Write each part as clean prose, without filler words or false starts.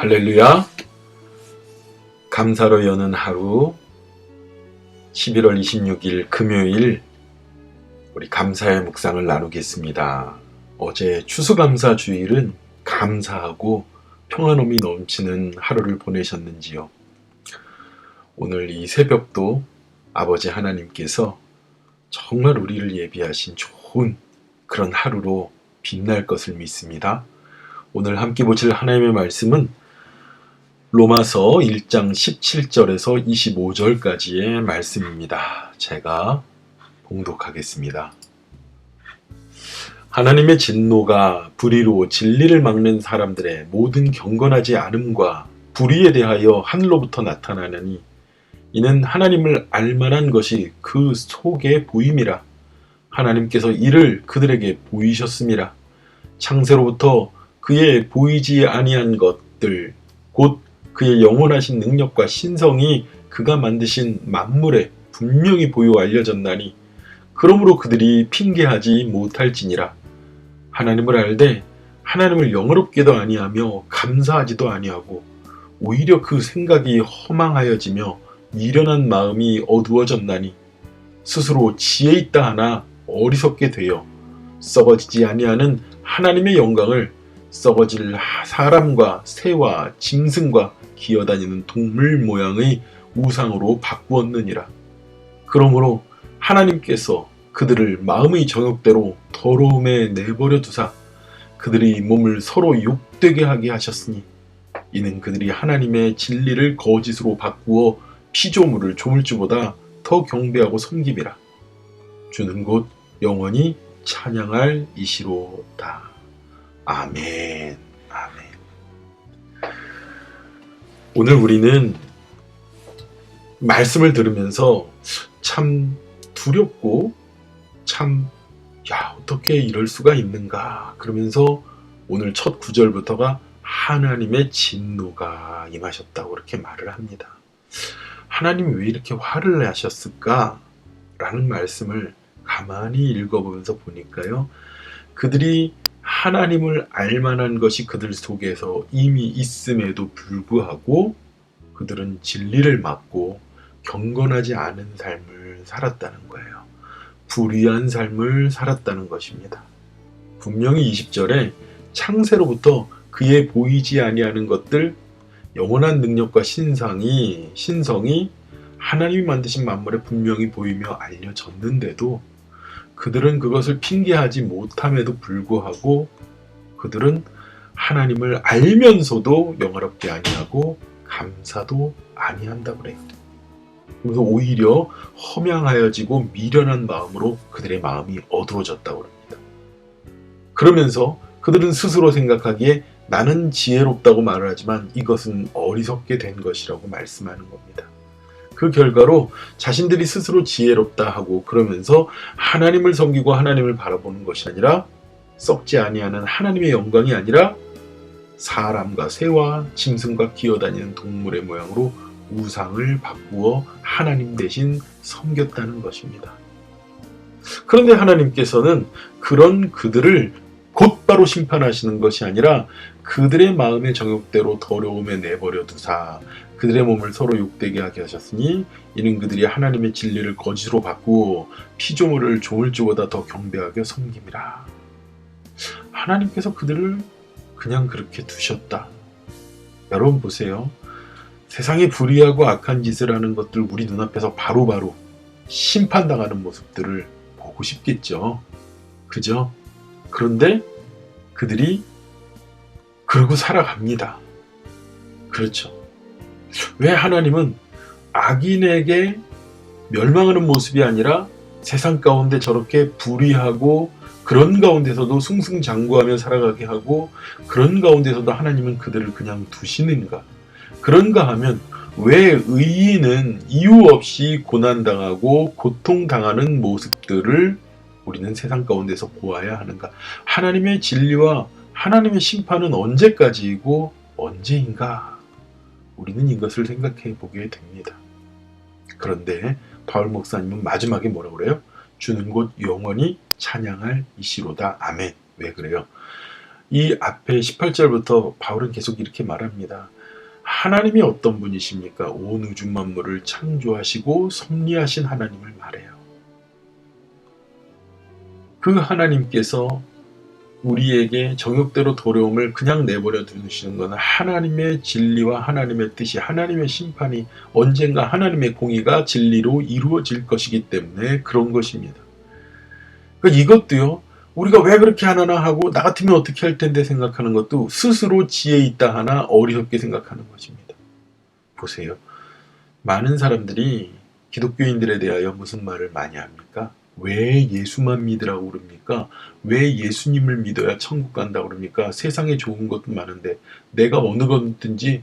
할렐루야. 감사로 여는 하루 11월 26일 금요일 우리 감사의 묵상을 나누겠습니다. 어제 추수감사 주일은 감사하고 평안함이 넘치는 하루를 보내셨는지요? 오늘 이 새벽도 아버지 하나님께서 정말 우리를 예비하신 좋은 그런 하루로 빛날 것을 믿습니다. 오늘 함께 보실 하나님의 말씀은 로마서 1장 17절에서 25절까지의 말씀입니다. 제가 봉독하겠습니다. 하나님의 진노가 불의로 진리를 막는 사람들의 모든 경건하지 않음과 불의에 대하여 하늘로부터 나타나느니 이는 하나님을 알만한 것이 그 속에 보임이라. 하나님께서 이를 그들에게 보이셨음이라. 창세로부터 그의 보이지 아니한 것들 곧 그의 영원하신 능력과 신성이 그가 만드신 만물에 분명히 보여 알려졌나니 그러므로 그들이 핑계하지 못할지니라. 하나님을 알되 하나님을 영어롭게도 아니하며 감사하지도 아니하고 오히려 그 생각이 허망하여지며 미련한 마음이 어두워졌나니 스스로 지혜 있다 하나 어리석게 되어 썩어지지 아니하는 하나님의 영광을 썩어질 사람과 새와 짐승과 기어다니는 동물 모양의 우상으로 바꾸었느니라. 그러므로 하나님께서 그들을 마음의 정욕대로 더러움에 내버려 두사 그들의 몸을 서로 욕되게 하게 하셨으니 이는 그들이 하나님의 진리를 거짓으로 바꾸어 피조물을 조물주보다 더 경배하고 섬김이라. 주는 곧 영원히 찬양할 이시로다. 아멘. 아멘. 오늘 우리는 말씀을 들으면서 참 두렵고 어떻게 이럴 수가 있는가 그러면서 오늘 첫 구절부터가 하나님의 진노가 임하셨다고 그렇게 말을 합니다. 하나님이 왜 이렇게 화를 내셨을까? 라는 말씀을 가만히 읽어보면서 보니까요. 그들이 하나님을 알만한 것이 그들 속에서 이미 있음에도 불구하고 그들은 진리를 막고 경건하지 않은 삶을 살았다는 거예요. 불의한 삶을 살았다는 것입니다. 분명히 20절에 창세로부터 그의 보이지 아니하는 것들 영원한 능력과 신성이 하나님이 만드신 만물에 분명히 보이며 알려졌는데도 그들은 그것을 핑계하지 못함에도 불구하고 그들은 하나님을 알면서도 영화롭게 아니하고 감사도 아니한다고 그래요. 그래서 오히려 허망하여지고 미련한 마음으로 그들의 마음이 어두워졌다고 합니다. 그러면서 그들은 스스로 생각하기에 나는 지혜롭다고 말을 하지만 이것은 어리석게 된 것이라고 말씀하는 겁니다. 그 결과로 자신들이 스스로 지혜롭다 하고 그러면서 하나님을 섬기고 하나님을 바라보는 것이 아니라 썩지 아니하는 하나님의 영광이 아니라 사람과 새와 짐승과 기어다니는 동물의 모양으로 우상을 바꾸어 하나님 대신 섬겼다는 것입니다. 그런데 하나님께서는 그런 그들을 곧바로 심판하시는 것이 아니라 그들의 마음의 정욕대로 더러움에 내버려 두사 그들의 몸을 서로 욕되게 하게 하셨으니 이는 그들이 하나님의 진리를 거짓으로 바꾸어 피조물을 조물주보다 더 경배하게 섬김이라. 하나님께서 그들을 그냥 그렇게 두셨다. 여러분 보세요. 세상에 불의하고 악한 짓을 하는 것들 우리 눈앞에서 바로바로 심판당하는 모습들을 보고 싶겠죠. 그죠? 그런데 그들이 그러고 살아갑니다. 그렇죠. 왜 하나님은 악인에게 멸망하는 모습이 아니라 세상 가운데 저렇게 불의하고 그런 가운데서도 승승장구하며 살아가게 하고 그런 가운데서도 하나님은 그들을 그냥 두시는가? 그런가 하면 왜 의인은 이유 없이 고난당하고 고통당하는 모습들을 우리는 세상 가운데서 보아야 하는가? 하나님의 진리와 하나님의 심판은 언제까지이고 언제인가? 우리는 이것을 생각해 보게 됩니다. 그런데 바울 목사님은 마지막에 뭐라고 그래요? 주는 곧 영원히 찬양할 이시로다. 아멘. 왜 그래요? 이 앞에 18절부터 바울은 계속 이렇게 말합니다. 하나님이 어떤 분이십니까? 온 우주 만물을 창조하시고 섭리하신 하나님을 말해요. 그 하나님께서 우리에게 정욕대로 도려움을 그냥 내버려 두시는 것은 하나님의 진리와 하나님의 뜻이, 하나님의 심판이 언젠가 하나님의 공의가 진리로 이루어질 것이기 때문에 그런 것입니다. 그러니까 이것도요, 우리가 왜 그렇게 하나 하고 나 같으면 어떻게 할 텐데 생각하는 것도 스스로 지혜 있다 하나 어리석게 생각하는 것입니다. 보세요. 많은 사람들이 기독교인들에 대하여 무슨 말을 많이 합니까? 왜 예수만 믿으라고 그럽니까? 왜 예수님을 믿어야 천국 간다고 그럽니까? 세상에 좋은 것도 많은데 내가 어느 것든지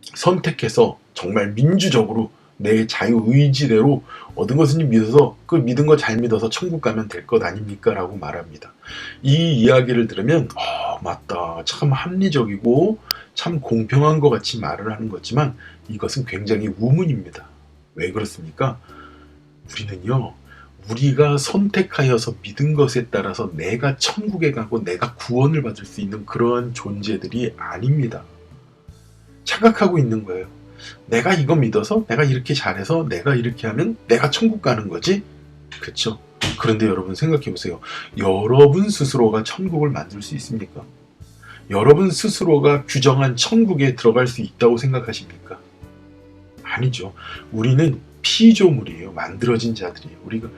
선택해서 정말 민주적으로 내 자유의지대로 얻은 것은 믿어서 그 믿은 거 잘 믿어서 천국 가면 될 것 아닙니까? 라고 말합니다. 이 이야기를 들으면 맞다. 참 합리적이고 참 공평한 것 같이 말을 하는 거지만 이것은 굉장히 우문입니다. 왜 그렇습니까? 우리는요, 우리가 선택하여서 믿은 것에 따라서 내가 천국에 가고 내가 구원을 받을 수 있는 그러한 존재들이 아닙니다. 착각하고 있는 거예요. 내가 이거 믿어서 내가 이렇게 잘해서 내가 이렇게 하면 내가 천국 가는 거지? 그렇죠? 그런데 여러분 생각해 보세요. 여러분 스스로가 천국을 만들 수 있습니까? 여러분 스스로가 규정한 천국에 들어갈 수 있다고 생각하십니까? 아니죠. 우리는 피조물이에요. 만들어진 자들이에요. 우리가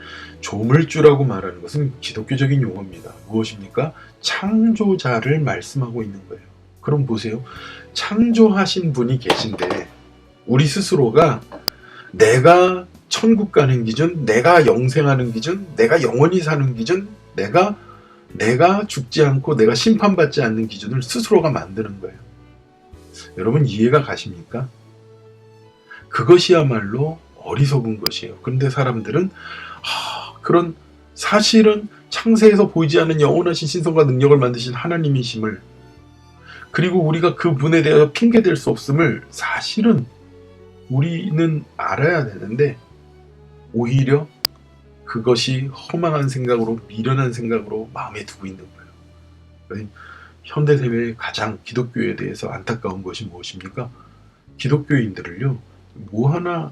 조물주라고 말하는 것은 기독교적인 용어입니다. 무엇입니까? 창조자를 말씀하고 있는 거예요. 그럼 보세요. 창조하신 분이 계신데 우리 스스로가 내가 천국 가는 기준, 내가 영생하는 기준, 내가 영원히 사는 기준, 내가 죽지 않고 내가 심판받지 않는 기준을 스스로가 만드는 거예요. 여러분 이해가 가십니까? 그것이야말로 어리석은 것이에요. 그런데 사람들은 그런 사실은 창세에서 보이지 않는 영원하신 신성과 능력을 만드신 하나님이심을, 그리고 우리가 그분에 대해서 핑계댈 수 없음을 사실은 우리는 알아야 되는데 오히려 그것이 허망한 생각으로, 미련한 생각으로 마음에 두고 있는 거예요. 현대사회의 가장 기독교에 대해서 안타까운 것이 무엇입니까? 기독교인들을요, 뭐 하나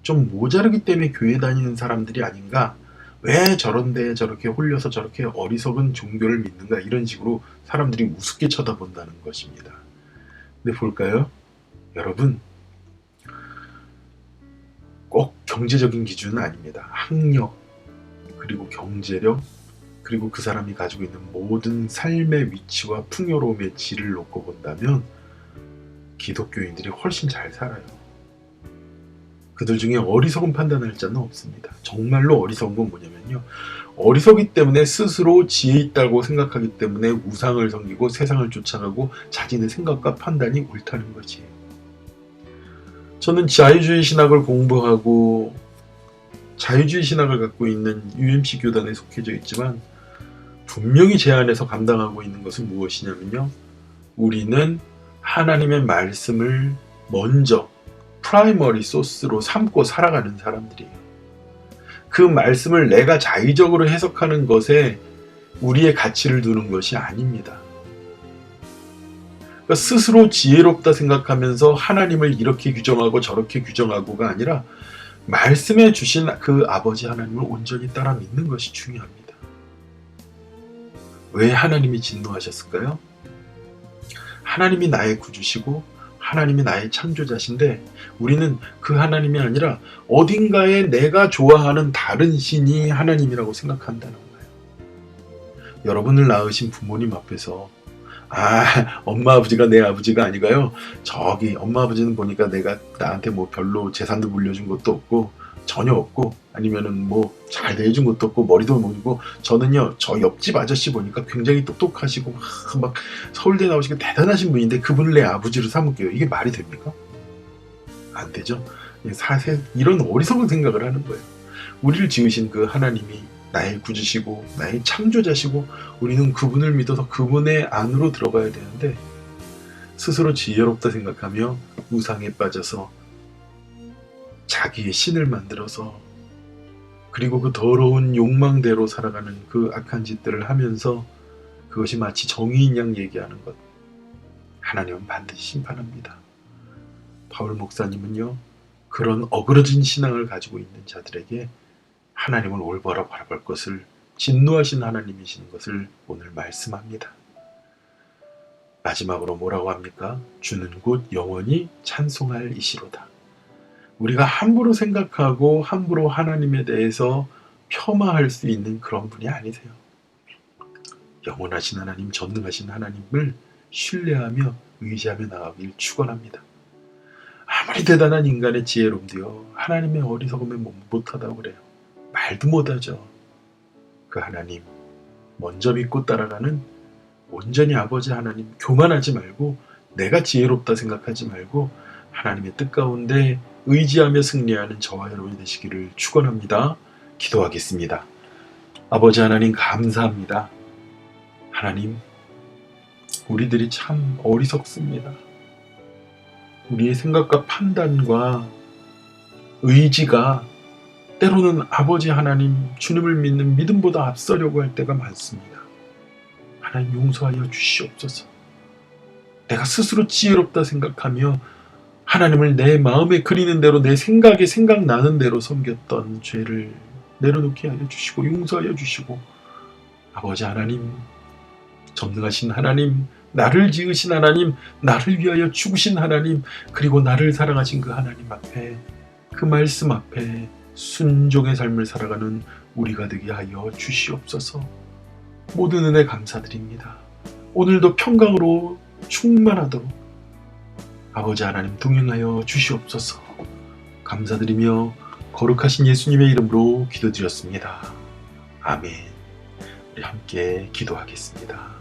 좀 모자르기 때문에 교회 다니는 사람들이 아닌가, 왜 저런데 저렇게 홀려서 저렇게 어리석은 종교를 믿는가, 이런 식으로 사람들이 우습게 쳐다본다는 것입니다. 근데 볼까요? 여러분, 꼭 경제적인 기준은 아닙니다. 학력, 그리고 경제력, 그리고 그 사람이 가지고 있는 모든 삶의 위치와 풍요로움의 질을 놓고 본다면 기독교인들이 훨씬 잘 살아요. 그들 중에 어리석은 판단할 자는 없습니다. 정말로 어리석은 건 뭐냐면요, 어리석기 때문에 스스로 지혜 있다고 생각하기 때문에 우상을 섬기고 세상을 쫓아가고 자기의 생각과 판단이 옳다는 거지. 저는 자유주의 신학을 공부하고 자유주의 신학을 갖고 있는 UMC 교단에 속해져 있지만 분명히 제 안에서 감당하고 있는 것은 무엇이냐면요, 우리는 하나님의 말씀을 먼저 프라이머리 소스로 삼고 살아가는 사람들이에요. 그 말씀을 내가 자의적으로 해석하는 것에 우리의 가치를 두는 것이 아닙니다. 그러니까 스스로 지혜롭다 생각하면서 하나님을 이렇게 규정하고 저렇게 규정하고가 아니라 말씀해 주신 그 아버지 하나님을 온전히 따라 믿는 것이 중요합니다. 왜 하나님이 진노하셨을까요? 하나님이 나의 구주시고 하나님이 나의 창조자신데 우리는 그 하나님이 아니라 어딘가에 내가 좋아하는 다른 신이 하나님이라고 생각한다는 거예요. 여러분을 낳으신 부모님 앞에서 엄마 아버지가 내 아버지가 아니가요, 저기 엄마 아버지는 보니까 내가 나한테 뭐 별로 재산도 물려준 것도 없고 전혀 없고 아니면은 뭐 잘 대해준 것도 없고 머리도 모르고, 저는요 저 옆집 아저씨 보니까 굉장히 똑똑하시고 막 서울대 나오시고 대단하신 분인데 그분을 내 아버지로 삼을게요. 이게 말이 됩니까? 안 되죠. 사실 이런 어리석은 생각을 하는 거예요. 우리를 지으신 그 하나님이 나의 구주시고 나의 창조자시고 우리는 그분을 믿어서 그분의 안으로 들어가야 되는데 스스로 지혜롭다 생각하며 우상에 빠져서 자기의 신을 만들어서 그리고 그 더러운 욕망대로 살아가는 그 악한 짓들을 하면서 그것이 마치 정의인 양 얘기하는 것, 하나님은 반드시 심판합니다. 바울 목사님은요, 그런 어그러진 신앙을 가지고 있는 자들에게 하나님을 올바로 바라볼 것을, 진노하신 하나님이신 것을 오늘 말씀합니다. 마지막으로 뭐라고 합니까? 주는 곧 영원히 찬송할 이시로다. 우리가 함부로 생각하고 함부로 하나님에 대해서 폄하할 수 있는 그런 분이 아니세요. 영원하신 하나님, 전능하신 하나님을 신뢰하며 의지하며 나가길 축원합니다. 아무리 대단한 인간의 지혜로움도요, 하나님의 어리석음에 못하다고 그래요. 말도 못하죠. 그 하나님 먼저 믿고 따라가는 온전히 아버지 하나님, 교만하지 말고 내가 지혜롭다 생각하지 말고 하나님의 뜻 가운데 의지하며 승리하는 저와 여러분이 되시기를 축원합니다. 기도하겠습니다. 아버지 하나님, 감사합니다. 하나님, 우리들이 참 어리석습니다. 우리의 생각과 판단과 의지가 때로는 아버지 하나님, 주님을 믿는 믿음보다 앞서려고 할 때가 많습니다. 하나님, 용서하여 주시옵소서. 내가 스스로 지혜롭다 생각하며 하나님을 내 마음에 그리는 대로, 내 생각에 생각나는 대로 섬겼던 죄를 내려놓게 하여 주시고 용서하여 주시고, 아버지 하나님, 전능하신 하나님, 나를 지으신 하나님, 나를 위하여 죽으신 하나님, 그리고 나를 사랑하신 그 하나님 앞에, 그 말씀 앞에 순종의 삶을 살아가는 우리가 되게 하여 주시옵소서. 모든 은혜 감사드립니다. 오늘도 평강으로 충만하도록 아버지 하나님 동행하여 주시옵소서. 감사드리며 거룩하신 예수님의 이름으로 기도드렸습니다. 아멘. 우리 함께 기도하겠습니다.